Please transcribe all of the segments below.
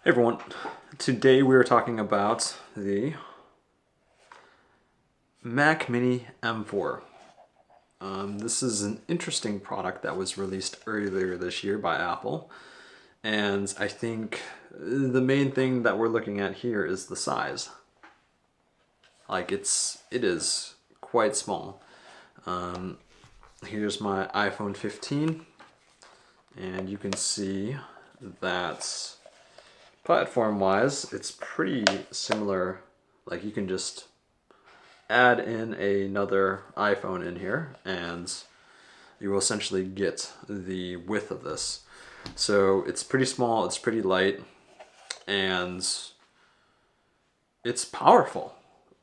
Hey everyone, today we are talking about the Mac Mini M4. This is an interesting product that was released earlier this year by Apple, and I think the main thing that we're looking at here is the size. It is quite small. Here's my iPhone 15, and you can see that platform-wise, it's pretty similar. Like, you can just add in another iPhone in here and you will essentially get the width of this. So it's pretty small, it's pretty light, and it's powerful.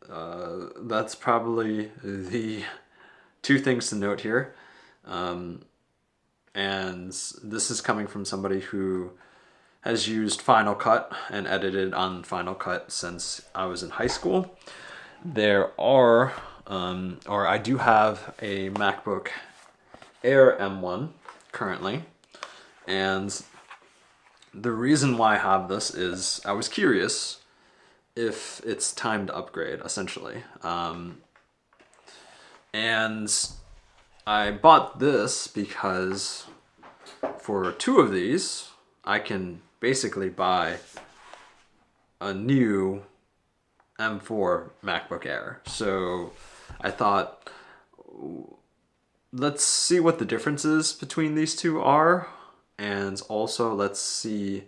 That's probably the two things to note here. And this is coming from somebody who has used Final Cut and edited on Final Cut since I was in high school. I do have a MacBook Air M1 currently, and the reason why I have this is I was curious if it's time to upgrade, essentially. And I bought this because for two of these, I can basically buy a new M4 MacBook Air. So I thought, let's see what the differences between these two are, and also let's see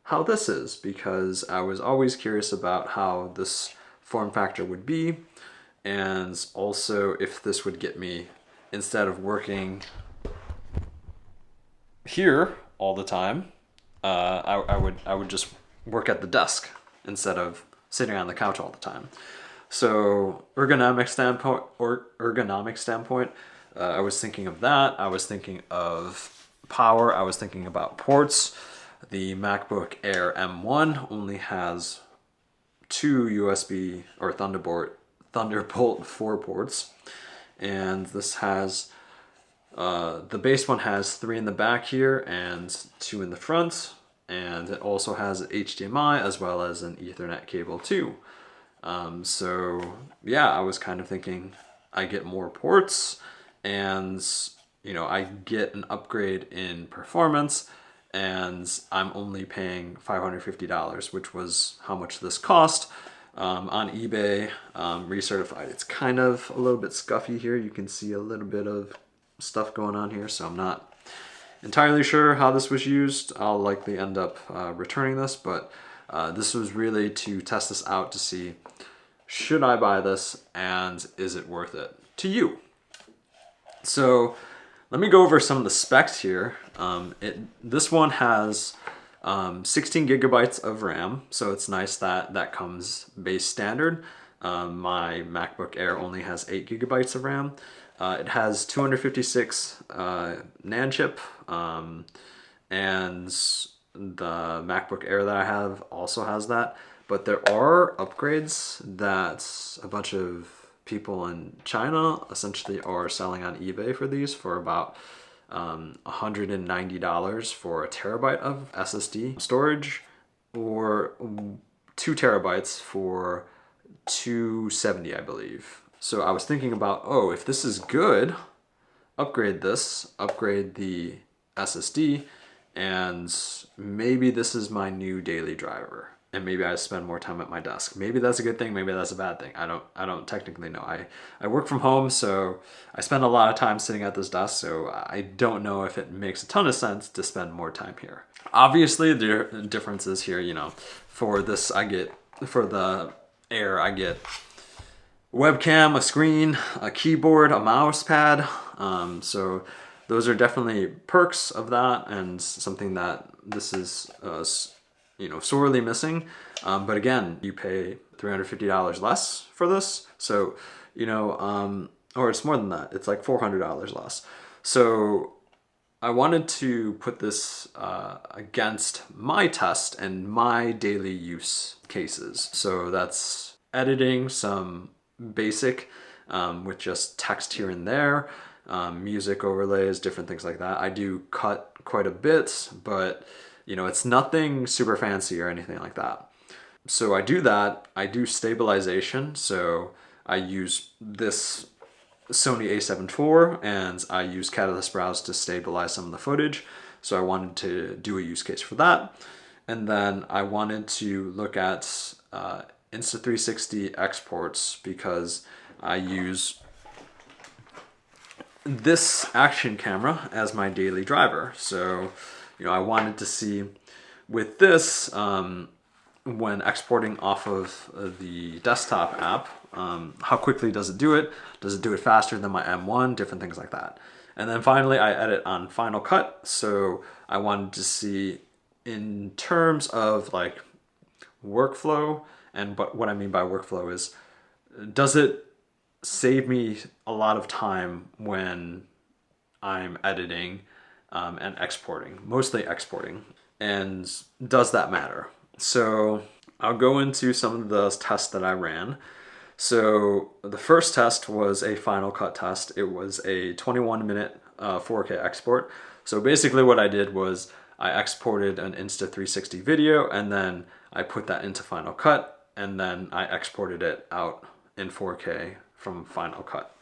how this is, because I was always curious about how this form factor would be, and also if this would get me, instead of working here all the time, I would just work at the desk instead of sitting on the couch all the time. So ergonomic standpoint, I was thinking of that. I was thinking of power. I was thinking about ports. The MacBook Air M1 only has two USB or Thunderbolt 4 ports, and this has the base one has 3 in the back here and 2 in the front, and it also has HDMI as well as an Ethernet cable too. So yeah, I was kind of thinking I get more ports, and I get an upgrade in performance, and I'm only paying $550, which was how much this cost. On eBay, recertified. It's kind of a little bit scuffy here. You can see a little bit of stuff going on here, so I'm not entirely sure how this was used. I'll likely end up returning this, but this was really to test this out to see, should I buy this and is it worth it to you? So let me go over some of the specs here. This one has 16 gigabytes of RAM, so it's nice that that comes base standard. My MacBook Air only has 8 gigabytes of RAM. It has 256 NAND chip, and the MacBook Air that I have also has that. But there are upgrades that a bunch of people in China essentially are selling on eBay for these for about $190 for a terabyte of SSD storage, or 2 terabytes for $270, I believe. So I was thinking about, oh, if this is good, upgrade this, upgrade the SSD, and maybe this is my new daily driver. And maybe I spend more time at my desk. Maybe that's a good thing, maybe that's a bad thing. I don't technically know. I work from home, so I spend a lot of time sitting at this desk, so I don't know if it makes a ton of sense to spend more time here. Obviously, the difference is here, for this for the Air, I get webcam, a screen, a keyboard, a mouse pad. So those are definitely perks of that, and something that this is sorely missing. But again, you pay $350 less for this. So, or it's more than that. It's like $400 less. So I wanted to put this against my test and my daily use cases. So that's editing some basic with just text here and there, music overlays, different things like that. I do cut quite a bit, but You know, it's nothing super fancy or anything like that. So I do that. I do stabilization. So I use this Sony a7 IV and I use Catalyst Browse to stabilize some of the footage. So I wanted to do a use case for that. And then I wanted to look at Insta360 exports because I use this action camera as my daily driver. So, you know, I wanted to see with this, when exporting off of the desktop app, how quickly does it do it? Does it do it faster than my M1? Different things like that. And then finally, I edit on Final Cut. So I wanted to see in terms of like workflow, and what I mean by workflow is, does it save me a lot of time when I'm editing and exporting, mostly exporting, and does that matter? So I'll go into some of the tests that I ran. So the first test was a Final Cut test. It was a 21-minute 4K export. So basically what I did was I exported an Insta360 video and then I put that into Final Cut and then I exported it out in 4K from Final Cut.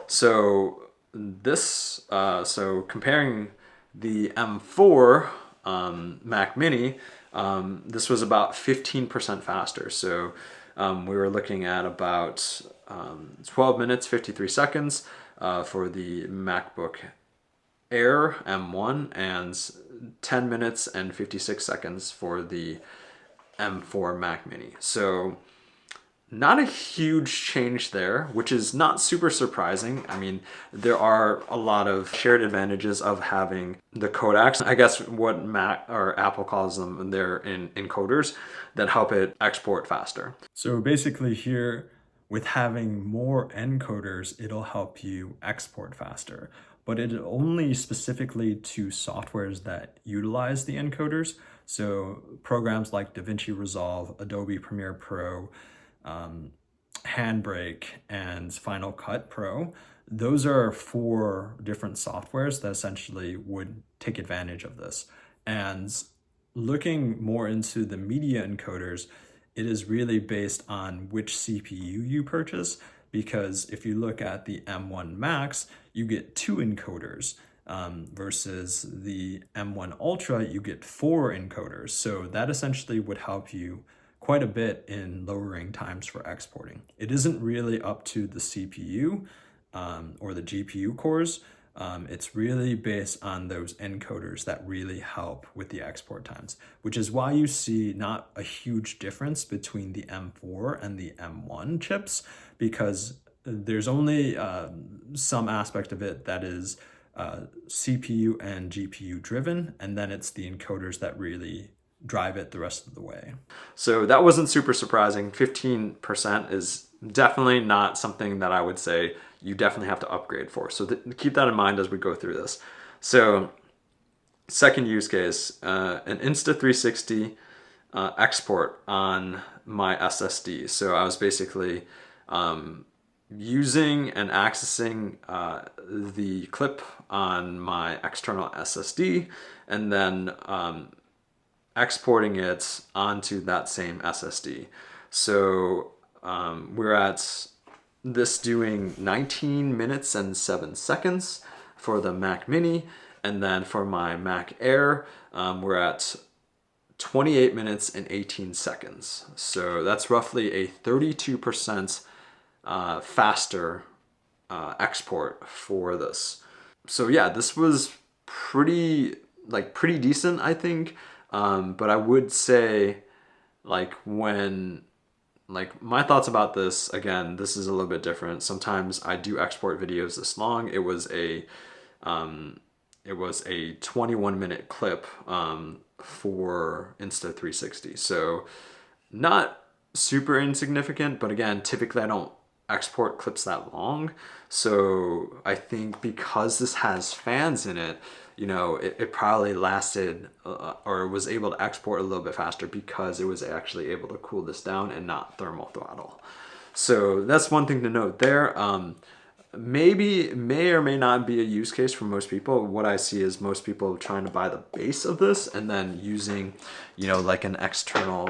So this, so comparing the M4 Mac Mini, this was about 15% faster. So we were looking at about 12 minutes, 53 seconds for the MacBook Air M1 and 10 minutes and 56 seconds for the M4 Mac Mini. So not a huge change there, which is not super surprising. I mean, there are a lot of shared advantages of having the codecs. I guess what Mac or Apple calls them, they're in encoders that help it export faster. So basically here, with having more encoders, it'll help you export faster, but it only specifically to softwares that utilize the encoders. So programs like DaVinci Resolve, Adobe Premiere Pro, Handbrake, and Final Cut Pro, those are 4 different softwares that essentially would take advantage of this. And looking more into the media encoders, it is really based on which CPU you purchase, because if you look at the M1 Max, you get 2 encoders, versus the M1 Ultra, you get 4 encoders. So that essentially would help you quite a bit in lowering times for exporting. It isn't really up to the CPU or the GPU cores. It's really based on those encoders that really help with the export times, which is why you see not a huge difference between the M4 and the M1 chips, because there's only some aspect of it that is CPU and GPU driven, and then it's the encoders that really drive it the rest of the way. So that wasn't super surprising. 15% is definitely not something that I would say you definitely have to upgrade for. So keep that in mind as we go through this. So second use case, an Insta360 export on my SSD. So I was basically using and accessing the clip on my external SSD and then exporting it onto that same SSD. So we're at this doing 19 minutes and 7 seconds for the Mac Mini, and then for my Mac Air, we're at 28 minutes and 18 seconds. So that's roughly a 32% faster export for this. So yeah, this was pretty decent, I think. But I would say, my thoughts about this, again, this is a little bit different. Sometimes I do export videos this long. It was a 21-minute clip for Insta360. So not super insignificant, but again, typically I don't export clips that long. So I think because this has fans in it, you know, it probably lasted or was able to export a little bit faster because it was actually able to cool this down and not thermal throttle. So that's one thing to note there. may or may not be a use case for most people. What I see is most people trying to buy the base of this and then using, like an external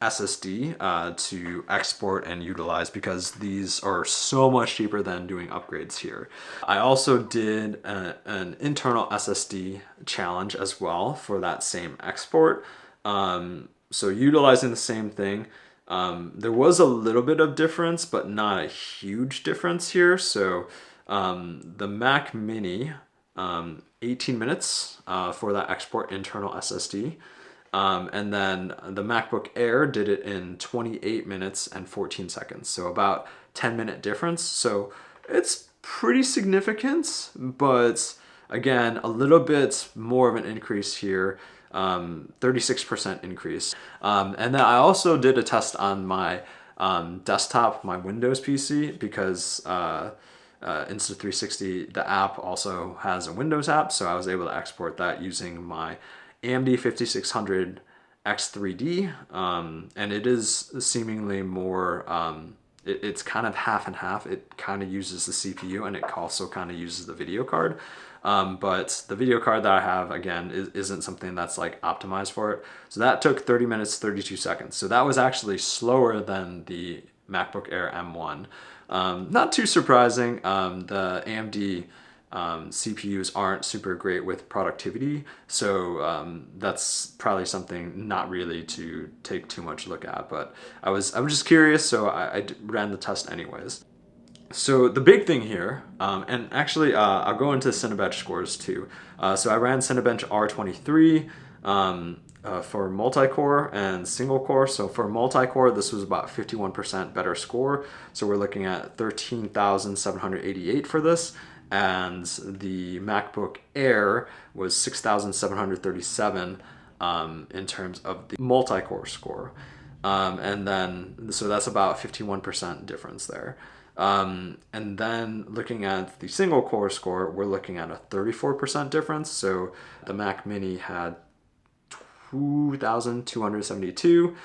SSD to export and utilize, because these are so much cheaper than doing upgrades here. I also did an internal SSD challenge as well for that same export. So utilizing the same thing. There was a little bit of difference, but not a huge difference here. So the Mac Mini, 18 minutes for that export internal SSD. And then the MacBook Air did it in 28 minutes and 14 seconds. So about 10-minute difference. So it's pretty significant, but again, a little bit more of an increase here. 36% increase. And then I also did a test on my desktop, my Windows PC, because Insta360, the app also has a Windows app. So I was able to export that using my AMD 5600 X3D. And it is seemingly more, it's kind of half and half. It kind of uses the CPU and it also kind of uses the video card. But the video card that I have, again, isn't something that's like optimized for it. So that took 30 minutes, 32 seconds. So that was actually slower than the MacBook Air M1. Not too surprising. The AMD CPUs aren't super great with productivity. So that's probably something not really to take too much look at. But I was just curious, so I ran the test anyways. So the big thing here, and actually I'll go into Cinebench scores too. So I ran Cinebench R23 for multi-core and single core. So for multi-core, this was about 51% better score. So we're looking at 13,788 for this. And the MacBook Air was 6,737 in terms of the multi-core score. And then, so that's about 51% difference there. And then looking at the single core score, we're looking at a 34% difference. So the Mac Mini had 2,272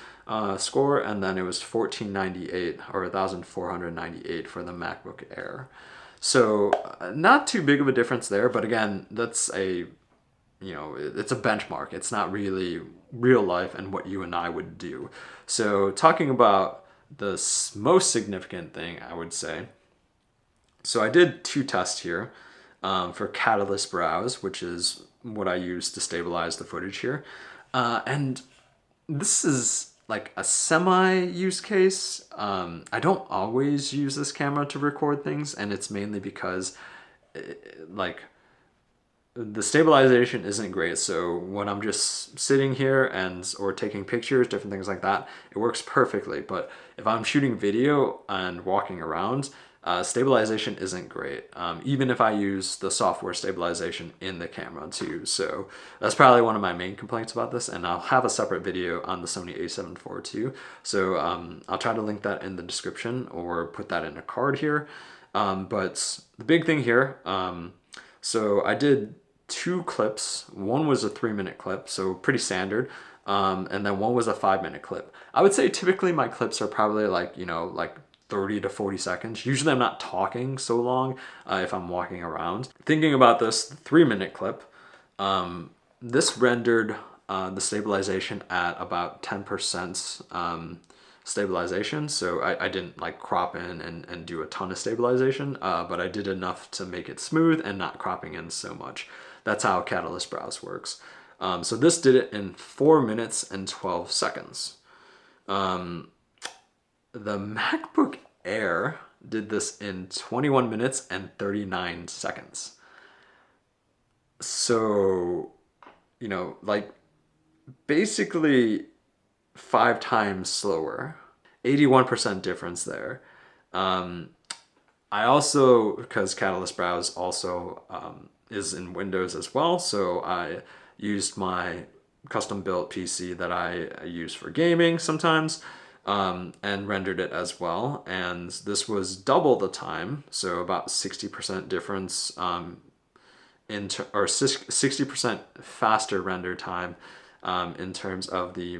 score, and then it was 1,498 or 1,498 for the MacBook Air. So not too big of a difference there, but again, that's it's a benchmark. It's not really real life and what you and I would do. So talking about the most significant thing, I would say. So I did two tests here for Catalyst Browse, which is what I use to stabilize the footage here. And this is like a semi use case. I don't always use this camera to record things, and it's mainly because the stabilization isn't great. So when I'm just sitting here or taking pictures, different things like that, it works perfectly. But if I'm shooting video and walking around, stabilization isn't great. Even if I use the software stabilization in the camera too. So that's probably one of my main complaints about this. And I'll have a separate video on the Sony a7 IV too. So I'll try to link that in the description or put that in a card here. But the big thing here, so I did two clips. One was a 3-minute clip, so pretty standard. And then one was a 5-minute clip. I would say typically my clips are probably like 30 to 40 seconds. Usually I'm not talking so long if I'm walking around. Thinking about this 3-minute clip, this rendered the stabilization at about 10% stabilization. So I didn't like crop in and do a ton of stabilization, but I did enough to make it smooth and not cropping in so much. That's how Catalyst Browse works. So this did it in 4 minutes and 12 seconds. The MacBook Air did this in 21 minutes and 39 seconds. So, basically 5 times slower. 81% difference there. I also, because Catalyst Browse also is in Windows as well, so I used my custom built PC that I use for gaming sometimes, and rendered it as well. And this was double the time, so about 60% difference or 60% faster render time in terms of the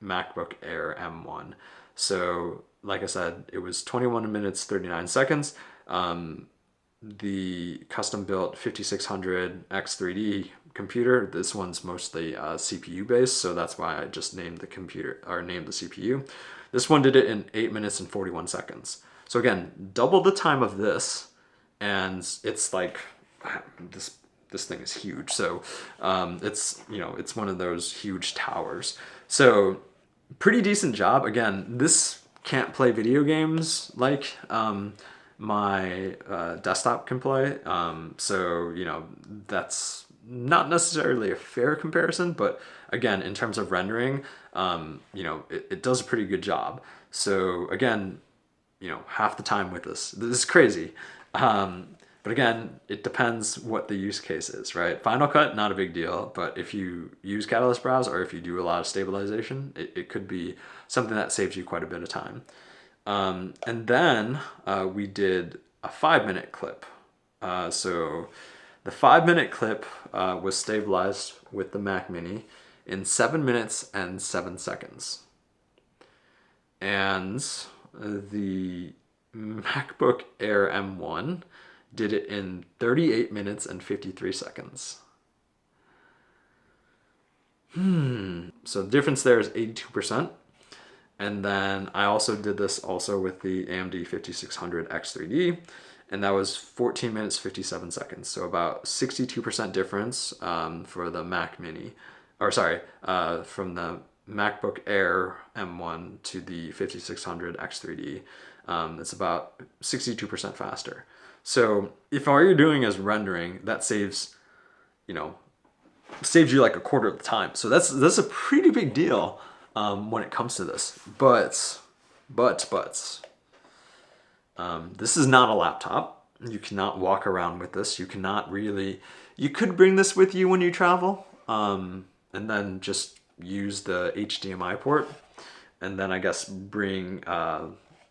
MacBook Air M1. So like I said, it was 21 minutes, 39 seconds. The custom built 5600 X3D computer, this one's mostly CPU based, so that's why I just named the computer, or named the CPU. This one did it in 8 minutes and 41 seconds. So again, double the time of this, and it's like, this thing is huge. So it's, you know, it's one of those huge towers. So pretty decent job. Again, this can't play video games like my desktop can play. So, you know, that's not necessarily a fair comparison, but again, in terms of rendering, you know, it does a pretty good job. So again, you know, half the time with this. This is crazy. But again, it depends what the use case is, right? Final Cut, not a big deal, but if you use Catalyst Browse or if you do a lot of stabilization, it could be something that saves you quite a bit of time. And then we did a 5-minute clip. So the 5-minute clip was stabilized with the Mac Mini in 7 minutes and 7 seconds. And the MacBook Air M1 did it in 38 minutes and 53 seconds. So the difference there is 82%. And then I also did this also with the AMD 5600 X3D, and that was 14 minutes 57 seconds. So about 62% difference for the Mac Mini, or sorry, from the MacBook Air M1 to the 5600 X3D. It's about 62% faster. So if all you're doing is rendering, that saves, you know, saves you like a quarter of the time. So that's a pretty big deal when it comes to this. But this is not a laptop. You cannot walk around with this. You cannot really. You could bring this with you when you travel, and then just use the HDMI port, and then I guess bring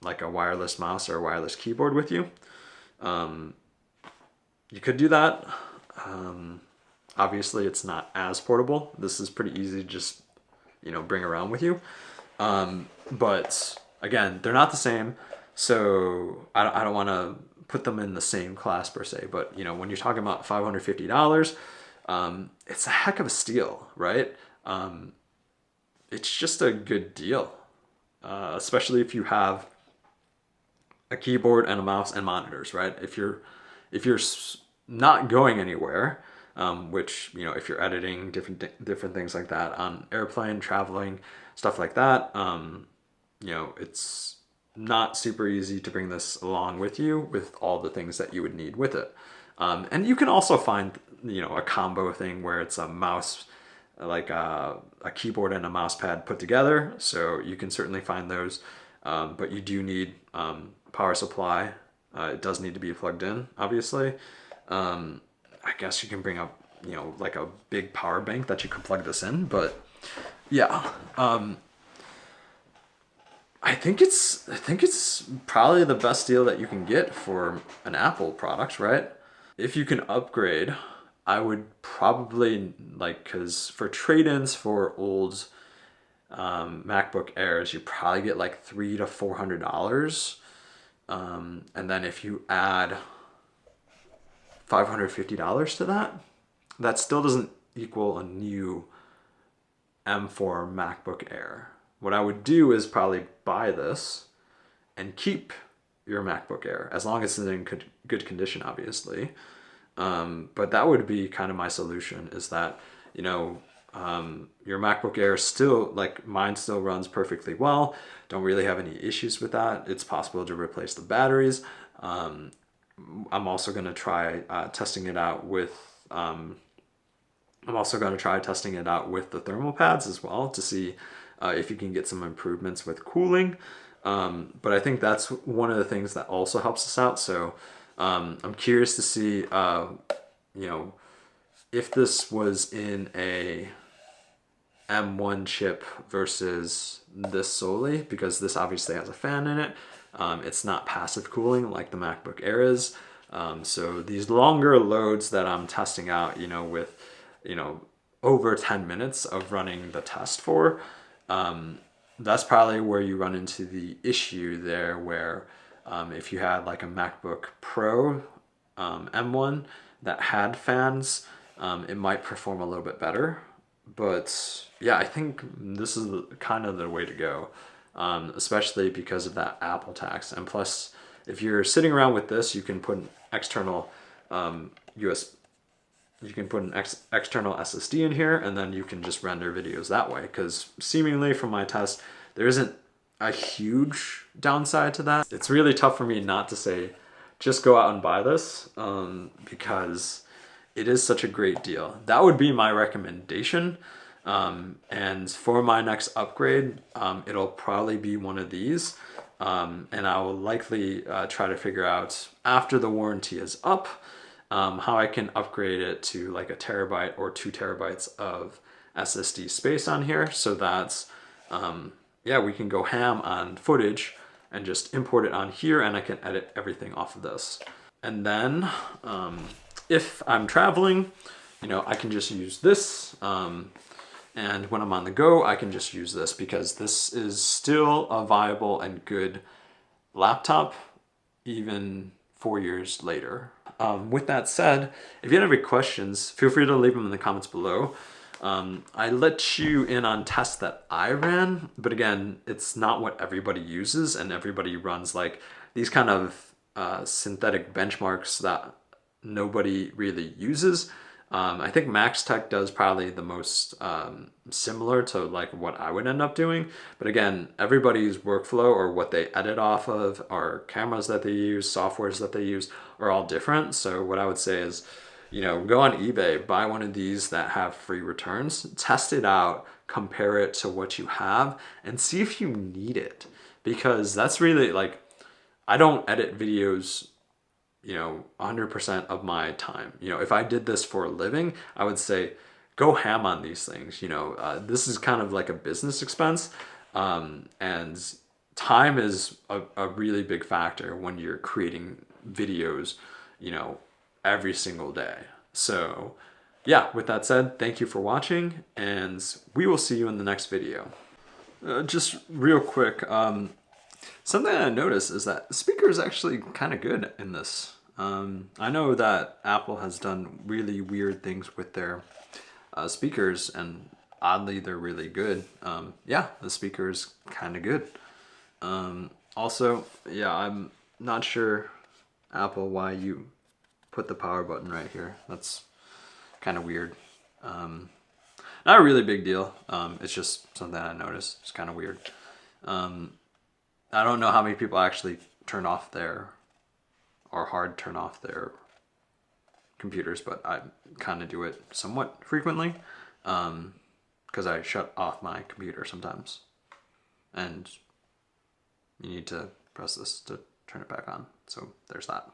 like a wireless mouse or a wireless keyboard with you. You could do that. Obviously, it's not as portable. This is pretty easy to just, you know, bring around with you. But again, they're not the same. So I don't want to put them in the same class per se. But, you know, when you're talking about $550, it's a heck of a steal, right? It's just a good deal, especially if you have a keyboard and a mouse and monitors, right? If you're not going anywhere, which, you know, if you're editing different things like that on airplane, traveling, stuff like that, you know, it's not super easy to bring this along with you with all the things that you would need with it. And you can also find, you know, a combo thing where it's a mouse, like a keyboard and a mouse pad put together. So you can certainly find those, but you do need power supply. It does need to be plugged in, obviously. I guess you can bring up, you know, like a big power bank that you can plug this in, but yeah. I think it's probably the best deal that you can get for an Apple product, right? If you can upgrade, I would probably, like, because for trade-ins for old MacBook Airs, you probably get like $300 to $400. And then if you add $550 to that, that still doesn't equal a new M4 MacBook Air. What I would do is probably buy this and keep your MacBook Air, as long as it's in good condition, obviously. But that would be kind of my solution, is that, you know, your MacBook Air still, like mine, still runs perfectly well. Don't really have any issues with that. It's possible to replace the batteries. I'm also going to try testing it out with the thermal pads as well, to see if you can get some improvements with cooling. But I think that's one of the things that also helps us out. So I'm curious to see, you know, if this was in a M1 chip versus this solely, because this obviously has a fan in it. It's not passive cooling like the MacBook Air is. So these longer loads that I'm testing out, you know, with, you know, over 10 minutes of running the test for, that's probably where you run into the issue there, where If you had like a MacBook Pro M1 that had fans, it might perform a little bit better. But yeah, I think this is kind of the way to go, especially because of that Apple tax. And plus, if you're sitting around with this, you can put an external external SSD in here, and then you can just render videos that way. Because seemingly from my test, there isn't a huge downside to that. It's really tough for me not to say, just go out and buy this, because it is such a great deal. That would be my recommendation. And for my next upgrade, it'll probably be one of these. And I will likely try to figure out after the warranty is up, how I can upgrade it to like a terabyte or 2 terabytes of SSD space on here, so that yeah, we can go ham on footage and just import it on here, and I can edit everything off of this. And then if I'm traveling, you know, I can just use this. And when I'm on the go, I can just use this, because this is still a viable and good laptop, even 4 years later. With that said, if you have any questions, feel free to leave them in the comments below. I let you in on tests that I ran, but again, it's not what everybody uses, and everybody runs like these kind of synthetic benchmarks that nobody really uses. I think MaxTech does probably the most similar to like what I would end up doing. But again, everybody's workflow or what they edit off of, or cameras that they use, softwares that they use, are all different. So what I would say is, you know, go on eBay, buy one of these that have free returns, test it out, compare it to what you have, and see if you need it. Because that's really like, I don't edit videos, you know, 100% of my time. You know, if I did this for a living, I would say go ham on these things. You know, this is kind of like a business expense, and time is a really big factor when you're creating videos, you know, every single day. So yeah, with that said, thank you for watching, and we will see you in the next video. Just real quick, something I noticed is that the speaker is actually kind of good in this. I know that Apple has done really weird things with their speakers, and oddly they're really good. Yeah, the speaker is kind of good. Also, yeah, I'm not sure, Apple, why you put the power button right here. That's kind of weird. Not a really big deal. It's just something I noticed. It's kind of weird. I don't know how many people actually turn off their, or hard turn off their computers, but I kind of do it somewhat frequently, because I shut off my computer sometimes, and you need to press this to turn it back on. So there's that.